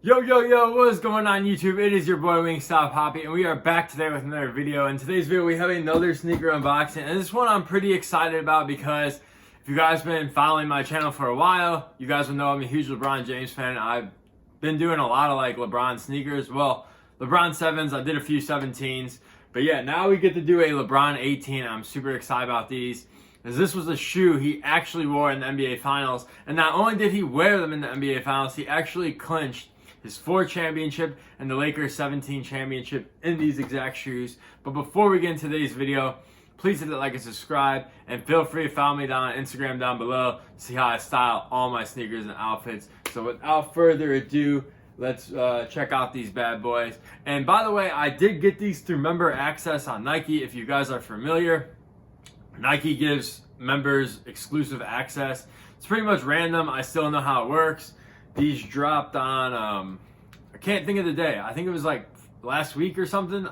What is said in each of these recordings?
Yo, what is going on YouTube? It is your boy Wingstop Hoppy, and we are back today with another video. In today's video, we have another sneaker unboxing, and this one I'm pretty excited about because if you guys been following my channel for a while, you guys will know I'm a huge LeBron James fan. I've been doing a lot of like LeBron sneakers. Well, LeBron 7s, I did a few 17s, but yeah, now we get to do a LeBron 18. I'm super excited about these, as this was a shoe he actually wore in the NBA Finals, and not only did he wear them in the NBA Finals, he actually clinched his 4th championship and the Lakers 17 championship in these exact shoes. But before we get into today's video, please hit the like and subscribe, and feel free to follow me down on Instagram down below to see how I style all my sneakers and outfits. So without further ado, let's check out these bad boys. And by the way, I did get these through member access on Nike. If you guys are familiar, Nike gives members exclusive access. It's pretty much random. I still don't know how it works. These dropped on, I can't think of the day. I think it was like last week or something.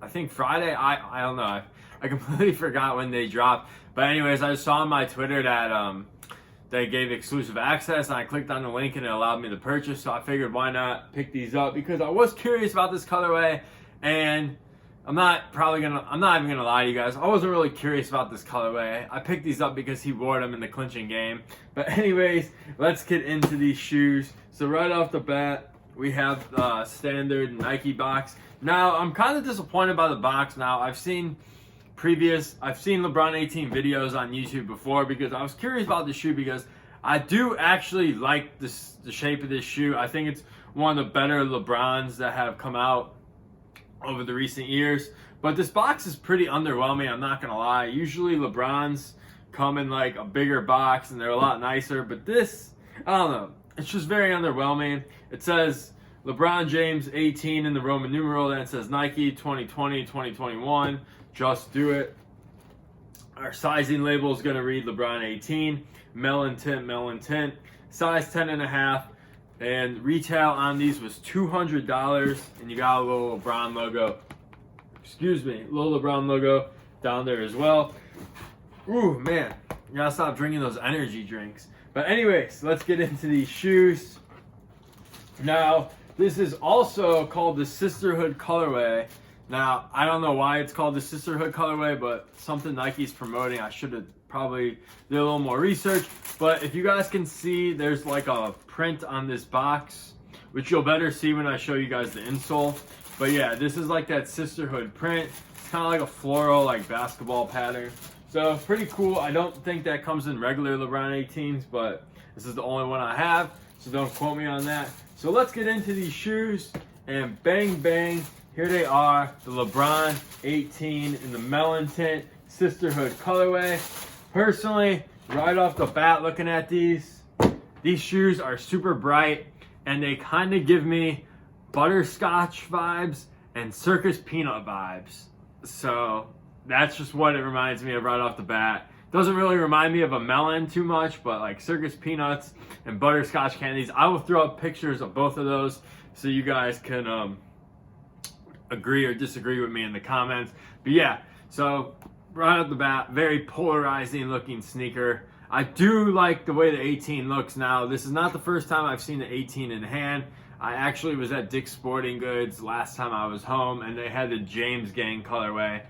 I think Friday. I don't know. I completely forgot when they dropped. But anyways, I saw on my Twitter that they gave exclusive access, and I clicked on the link and it allowed me to purchase. So I figured, why not pick these up, because I was curious about this colorway, and I'm not even gonna lie to you guys, I wasn't really curious about this colorway. I picked these up because he wore them in the clinching game. But anyways, let's get into these shoes. So right off the bat, we have the standard Nike box. Now, I'm kind of disappointed by the box. Now, I've seen LeBron 18 videos on YouTube before, because I was curious about the shoe, because I do actually like the shape of this shoe. I think it's one of the better LeBrons that have come out over the recent years. But this box is pretty underwhelming, I'm not gonna lie. Usually LeBrons come in like a bigger box and they're a lot nicer, but this, I don't know, it's just very underwhelming. It says LeBron James 18 in the Roman numeral, then it says Nike 2020, 2021, just do it. Our sizing label is gonna read LeBron 18, Melon Tint, size 10.5. And retail on these was $200, and you got a little LeBron logo. Little LeBron logo down there as well. Ooh, man, you gotta stop drinking those energy drinks. But anyways, let's get into these shoes. Now, this is also called the Sisterhood colorway. Now, I don't know why it's called the Sisterhood colorway, but something Nike's promoting. I should have probably did a little more research. But if you guys can see, there's like a print on this box, which you'll better see when I show you guys the insole. But yeah, this is like that Sisterhood print. It's kind of like a floral, like basketball pattern. So pretty cool. I don't think that comes in regular LeBron 18s, but this is the only one I have, so don't quote me on that. So let's get into these shoes, and bang, bang. Here they are, the LeBron 18 in the Melon Tint Sisterhood colorway. Personally, right off the bat, looking at these shoes are super bright, and they kind of give me butterscotch vibes and circus peanut vibes. So that's just what it reminds me of right off the bat. Doesn't really remind me of a melon too much, but like circus peanuts and butterscotch candies. I will throw up pictures of both of those so you guys can agree or disagree with me in the comments. But yeah, so right off the bat, very polarizing looking sneaker. I do like the way the 18 looks now. This is not the first time I've seen the 18 in hand. I actually was at Dick's Sporting Goods last time I was home, and they had the James Gang colorway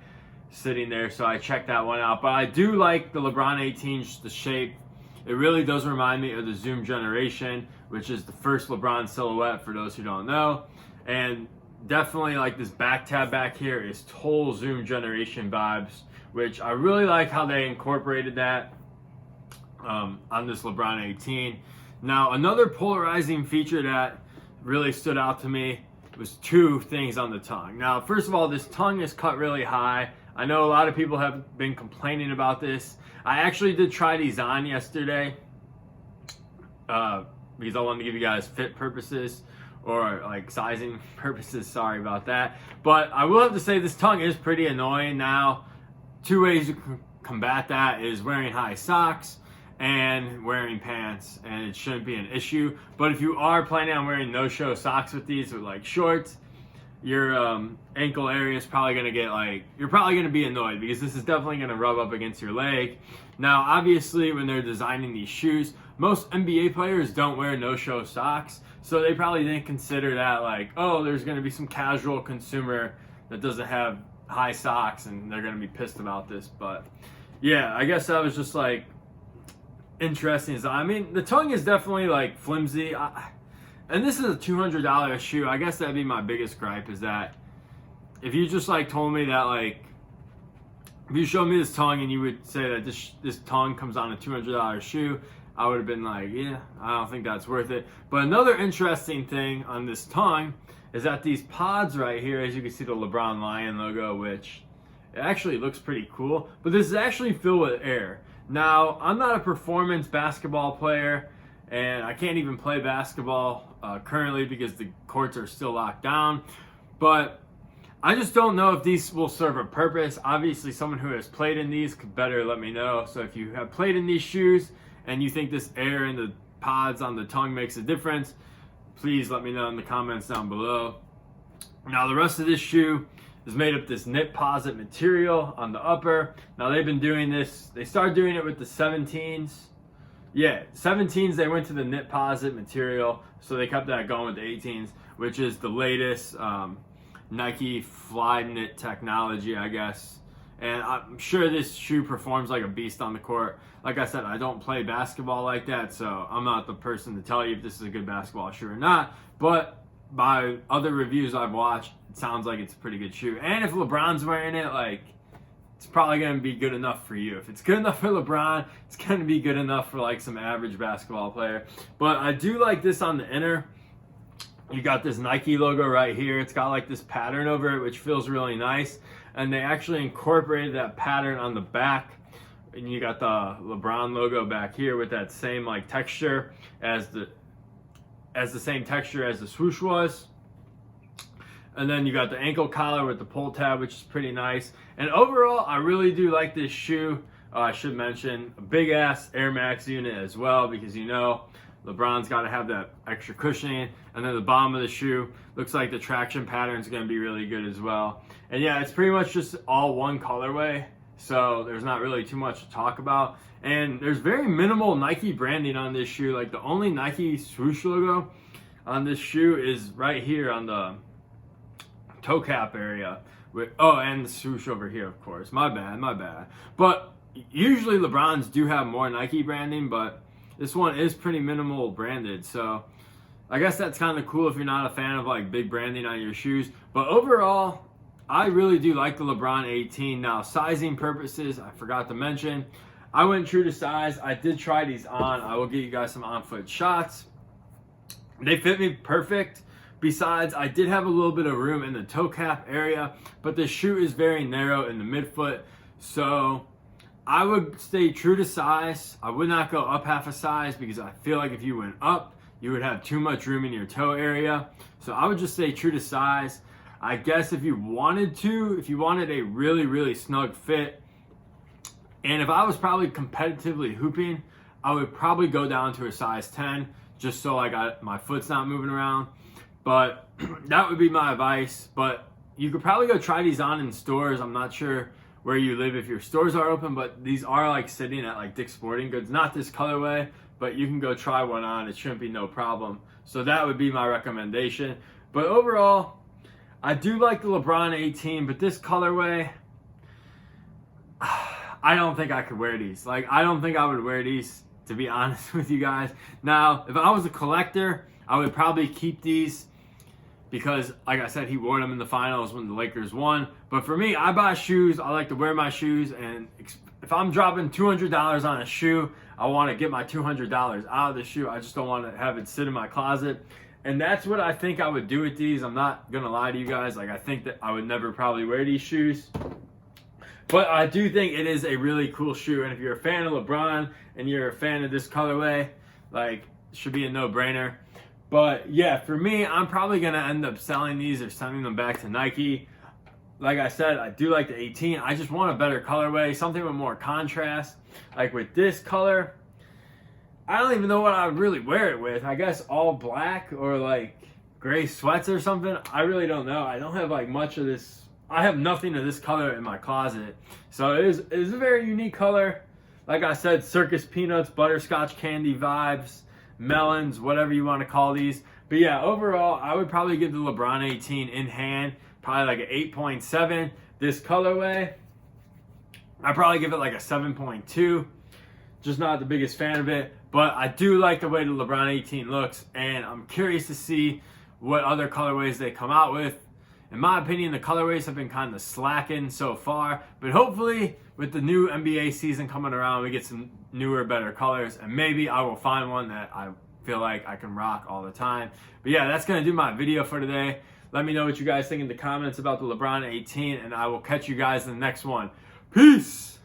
sitting there, so I checked that one out. But I do like the LeBron 18, just the shape. It really does remind me of the Zoom Generation, which is the first LeBron silhouette for those who don't know. And definitely like this back tab back here is total Zoom Generation vibes, which I really like how they incorporated that on this LeBron 18. Now, another polarizing feature that really stood out to me was two things on the tongue. Now, first of all, this tongue is cut really high. I know a lot of people have been complaining about this. I actually did try these on yesterday because I wanted to give you guys fit purposes, or like sizing purposes, sorry about that. But I will have to say this tongue is pretty annoying. Now, two ways to combat that is wearing high socks and wearing pants, and it shouldn't be an issue. But if you are planning on wearing no-show socks with these, with like shorts, your ankle area is probably gonna get like, you're probably gonna be annoyed, because this is definitely gonna rub up against your leg. Now, obviously, when they're designing these shoes, most NBA players don't wear no-show socks, So they probably didn't consider that like, oh, there's going to be some casual consumer that doesn't have high socks and they're going to be pissed about this. But yeah, I guess that was just like interesting. I mean, the tongue is definitely like flimsy. And this is a $200 shoe. I guess that'd be my biggest gripe, is that if you just like told me that, like, if you showed me this tongue and you would say that this tongue comes on a $200 shoe, I would have been like, yeah, I don't think that's worth it. But another interesting thing on this tongue is that these pods right here, as you can see the LeBron Lion logo, which it actually looks pretty cool, but this is actually filled with air. Now, I'm not a performance basketball player, and I can't even play basketball currently because the courts are still locked down. But I just don't know if these will serve a purpose. Obviously, someone who has played in these could better let me know. So if you have played in these shoes and you think this air in the pods on the tongue makes a difference, please let me know in the comments down below. Now, the rest of this shoe is made of this knit-posit material on the upper. Now, they've been doing this. They started doing it with the 17s. Yeah, 17s, they went to the knit-posit material, so they kept that going with the 18s, which is the latest Nike fly knit technology, I guess. And I'm sure this shoe performs like a beast on the court. Like I said, I don't play basketball like that, so I'm not the person to tell you if this is a good basketball shoe or not. But by other reviews I've watched, it sounds like it's a pretty good shoe. And if LeBron's wearing it, like, it's probably going to be good enough for you. If it's good enough for LeBron, it's going to be good enough for like some average basketball player. But I do like this on the inner. You got this Nike logo right here. It's got like this pattern over it, which feels really nice. And they actually incorporated that pattern on the back. And you got the LeBron logo back here with that same like texture as the same texture as the swoosh was. And then you got the ankle collar with the pull tab, which is pretty nice. And overall, I really do like this shoe. I should mention a big ass Air Max unit as well, because you know LeBron's got to have that extra cushioning. And then the bottom of the shoe looks like the traction pattern is going to be really good as well. And yeah, it's pretty much just all one colorway, so there's not really too much to talk about. And there's very minimal Nike branding on this shoe. Like, the only Nike swoosh logo on this shoe is right here on the toe cap area. And the swoosh over here, of course. My bad. But usually LeBrons do have more Nike branding, but this one is pretty minimal branded. So I guess that's kind of cool if you're not a fan of like big branding on your shoes. But overall, I really do like the LeBron 18. Now, sizing purposes, I forgot to mention, I went true to size. I did try these on. I will give you guys some on-foot shots. They fit me perfect. Besides, I did have a little bit of room in the toe cap area, but the shoe is very narrow in the midfoot. So I would stay true to size. I would not go up half a size, because I feel like if you went up, you would have too much room in your toe area. So I would just stay true to size. I guess if you wanted a really, really snug fit, and if I was probably competitively hooping, I would probably go down to a size 10, just so my foot's not moving around. But that would be my advice. But you could probably go try these on in stores. I'm not sure where you live if your stores are open, but these are like sitting at like Dick's Sporting Goods. Not this colorway, but you can go try one on. It shouldn't be no problem. So that would be my recommendation. But overall, I do like the LeBron 18, but this colorway, I don't think I could wear these. Like, I don't think I would wear these, to be honest with you guys. Now, if I was a collector, I would probably keep these, because, like I said, he wore them in the finals when the Lakers won. But for me, I buy shoes. I like to wear my shoes. And if I'm dropping $200 on a shoe, I want to get my $200 out of the shoe. I just don't want to have it sit in my closet. And that's what I think I would do with these. I'm not going to lie to you guys. Like, I think that I would never probably wear these shoes. But I do think it is a really cool shoe. And if you're a fan of LeBron and you're a fan of this colorway, like, it should be a no-brainer. But yeah, for me, I'm probably going to end up selling these or sending them back to Nike. Like I said, I do like the 18. I just want a better colorway, something with more contrast. Like with this color, I don't even know what I would really wear it with. I guess all black or like gray sweats or something. I really don't know. I don't have like much of this. I have nothing of this color in my closet. So it is a very unique color. Like I said, circus peanuts, butterscotch candy vibes, melons, whatever you want to call these. But yeah, overall, I would probably give the LeBron 18 in hand probably like an 8.7. This colorway, I'd probably give it like a 7.2. Just not the biggest fan of it, but I do like the way the LeBron 18 looks, and I'm curious to see what other colorways they come out with. In my opinion, the colorways have been kind of slacking so far, but hopefully with the new NBA season coming around, we get some newer, better colors, and maybe I will find one that I feel like I can rock all the time. But yeah, that's going to do my video for today. Let me know what you guys think in the comments about the LeBron 18, and I will catch you guys in the next one. Peace!